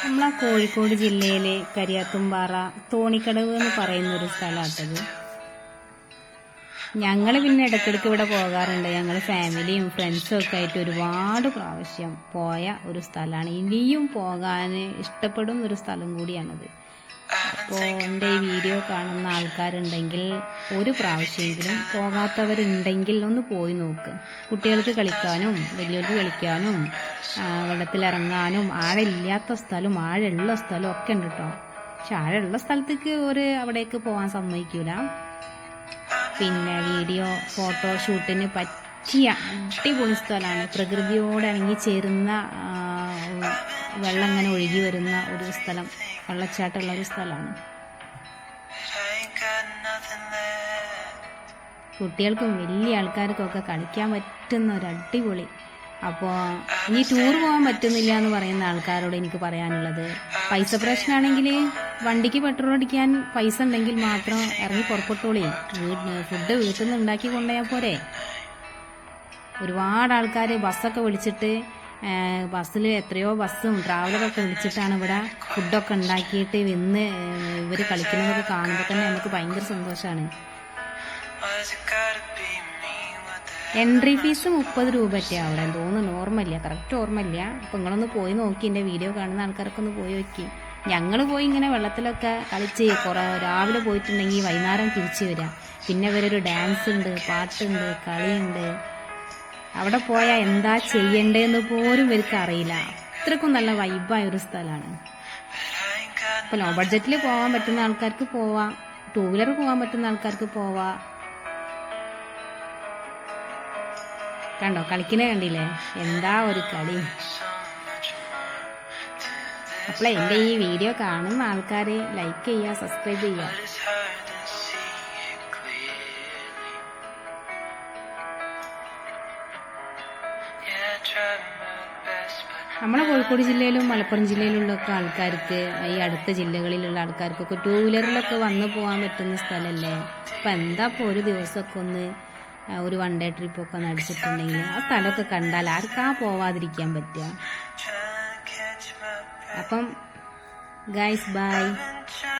നമ്മളെ കോഴിക്കോട് ജില്ലയിലെ കരിയാത്തുംപാറ തോണിക്കടവ് എന്ന് പറയുന്നൊരു സ്ഥലമാട്ടത്. ഞങ്ങൾ പിന്നെ ഇടയ്ക്കിടയ്ക്ക് ഇവിടെ പോകാറുണ്ട്. ഞങ്ങൾ ഫാമിലിയും ഫ്രണ്ട്സും ഒക്കെ ആയിട്ട് ഒരുപാട് പ്രാവശ്യം പോയ ഒരു സ്ഥലമാണ്. ഇനിയും പോകാൻ ഇഷ്ടപ്പെടുന്ന ഒരു സ്ഥലം കൂടിയാണത്. അപ്പോൾ എൻ്റെ ഈ വീഡിയോ കാണുന്ന ആൾക്കാരുണ്ടെങ്കിൽ ഒരു പ്രാവശ്യമെങ്കിലും പോകാത്തവരുണ്ടെങ്കിൽ ഒന്ന് പോയി നോക്ക്. കുട്ടികൾക്ക് കളിക്കാനും വലിയവർക്ക് കളിക്കാനും വെള്ളത്തിലിറങ്ങാനും ആഴമില്ലാത്ത സ്ഥലവും ആഴമുള്ള സ്ഥലവും ഒക്കെ ഉണ്ട് കേട്ടോ. പക്ഷെ ആഴമുള്ള സ്ഥലത്തേക്ക് അവിടേക്ക് പോകാൻ സമ്മതിക്കൂല. പിന്നെ വീഡിയോ ഫോട്ടോ ഷൂട്ടിന് പറ്റിയ അടിപൊളി സ്ഥലമാണ്. പ്രകൃതിയോട് ഇണങ്ങി ചേരുന്ന വെള്ളം ഇങ്ങനെ ഒഴുകി വരുന്ന ഒരു സ്ഥലം, വെള്ളച്ചാട്ടമുള്ള ഒരു സ്ഥലമാണ്. കുട്ടികൾക്കും വലിയ ആൾക്കാർക്കും ഒക്കെ കളിക്കാൻ പറ്റുന്ന ഒരു അടിപൊളി. അപ്പോൾ ഇനി ടൂർ പോകാൻ പറ്റുന്നില്ല എന്ന് പറയുന്ന ആൾക്കാരോട് എനിക്ക് പറയാനുള്ളത്, പൈസ പ്രശ്നമാണെങ്കിൽ വണ്ടിക്ക് പെട്രോൾ അടിക്കാൻ പൈസ ഉണ്ടെങ്കിൽ മാത്രം ഇറങ്ങി പുറപ്പെട്ടോളി. ഫുഡ് വീട്ടിൽ നിന്ന് ഉണ്ടാക്കി കൊണ്ടുപോയാൽ പോരെ. ഒരുപാട് ആൾക്കാർ ബസ്സൊക്കെ വിളിച്ചിട്ട്, ബസ്സിൽ എത്രയോ ബസ്സും ട്രാവലറൊക്കെ വിളിച്ചിട്ടാണ് ഇവിടെ ഫുഡൊക്കെ ഉണ്ടാക്കിയിട്ട് ഇന്ന് ഇവർ കളിക്കുന്നതൊക്കെ കാണുമ്പോൾ തന്നെ നമുക്ക് ഭയങ്കര സന്തോഷമാണ്. എൻട്രി ഫീസ് 30 രൂപയ്ക്ക് അവിടെ തോന്നുന്നു, ഓർമ്മയില്ല, കറക്റ്റ് ഓർമ്മയില്ല. അപ്പം നിങ്ങളൊന്ന് പോയി നോക്കി, എൻ്റെ വീഡിയോ കാണുന്ന ആൾക്കാരൊക്കെ ഒന്ന് പോയി നോക്കി. ഞങ്ങൾ പോയി ഇങ്ങനെ വെള്ളത്തിലൊക്കെ കളിച്ച് രാവിലെ പോയിട്ടുണ്ടെങ്കിൽ വൈകുന്നേരം തിരിച്ചു വരാം. പിന്നെ ഇവരൊരു ഡാൻസ് ഉണ്ട്, പാട്ടുണ്ട്, കളിയുണ്ട്. അവിടെ പോയാൽ എന്താ ചെയ്യണ്ടേന്ന് പോലും ഇവർക്ക് അറിയില്ല. അത്രക്കും നല്ല വൈബായ ഒരു സ്ഥലമാണ്. അപ്പോൾ ലോ ബഡ്ജറ്റിൽ പോകാൻ പറ്റുന്ന ആൾക്കാർക്ക് പോവാം, 2 വീലർ പോകാൻ പറ്റുന്ന ആൾക്കാർക്ക് പോവാം. കണ്ടോ, കളിക്കുന്നത് കണ്ടില്ലേ, എന്താ ഒരു കളി. അപ്പോൾ എൻ്റെ ഈ വീഡിയോ കാണുന്ന ആൾക്കാർ ലൈക്ക് ചെയ്യുക, സബ്സ്ക്രൈബ് ചെയ്യുക. നമ്മളെ കോഴിക്കോട് ജില്ലയിലും മലപ്പുറം ജില്ലയിലുള്ള ഒക്കെ ആൾക്കാർക്ക്, ഈ അടുത്ത ജില്ലകളിലുള്ള ആൾക്കാർക്കൊക്കെ 2 വീലറിലൊക്കെ വന്നു പോകാൻ പറ്റുന്ന സ്ഥലമല്ലേ. അപ്പം എന്താ ഇപ്പോൾ ഒരു ദിവസമൊക്കെ ഒരു 1 ഡേ ട്രിപ്പൊക്കെ നടിച്ചിട്ടുണ്ടെങ്കിൽ ആ സ്ഥലമൊക്കെ കണ്ടാൽ ആർക്കാ പോവാതിരിക്കാൻ പറ്റുക. അപ്പം ഗൈസ് ബൈ.